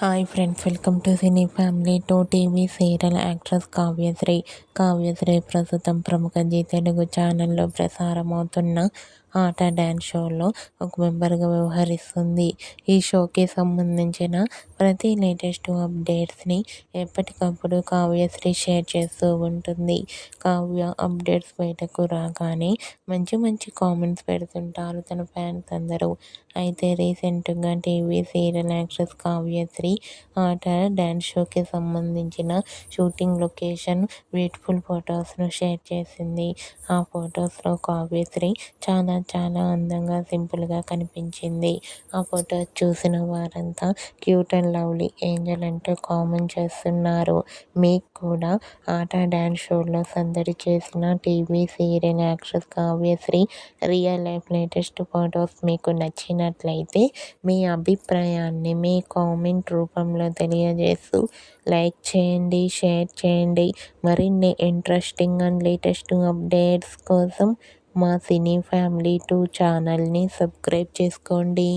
Hi friends, welcome to cine family. TV serial actress Kavyasri ప్రస్తుతం ప్రముఖ G Telugu ఛానల్లో ప్రసారమవుతున్న ఆట డ్యాన్స్ షోలో ఒక మెంబర్గా వ్యవహరిస్తుంది. ఈ షోకి సంబంధించిన ప్రతి లేటెస్ట్ అప్డేట్స్ని ఎప్పటికప్పుడు కావ్యశ్రీ షేర్ చేస్తూ ఉంటుంది. కావ్య అప్డేట్స్ బయటకు రాగానే మంచి మంచి కామెంట్స్ పెడుతుంటారు తన ఫ్యాన్స్ అందరూ. అయితే రీసెంట్గా టీవీ సీరియల్ యాక్ట్రెస్ కావ్యశ్రీ ఆట డ్యాన్స్ షోకి సంబంధించిన షూటింగ్ లొకేషన్ బ్యూటిఫుల్ ఫొటోస్ను షేర్ చేసింది. ఆ ఫొటోస్లో కావ్యశ్రీ చాలా చాలా అందంగా సింపుల్గా కనిపించింది. ఆ ఫొటోస్ చూసిన వారంతా క్యూట్ అండ్ లవ్లీ ఏంజల్ అంటూ కామెంట్ చేస్తున్నారు. మీకు కూడా ఆట డ్యాన్స్ షోలో సందడి చేసిన TV serial actress Kavyasri real life latest photos మీకు నచ్చినట్లయితే మీ అభిప్రాయాన్ని మీ కామెంట్ రూపంలో తెలియజేస్తూ లైక్ చేయండి, షేర్ చేయండి. మరిన్ని ఇంట్రెస్టింగ్ అండ్ లేటెస్ట్ అప్డేట్స్ కోసం మా సినీ ఫ్యామిలీ 2 ఛానల్ని సబ్స్క్రైబ్ చేసుకోండి.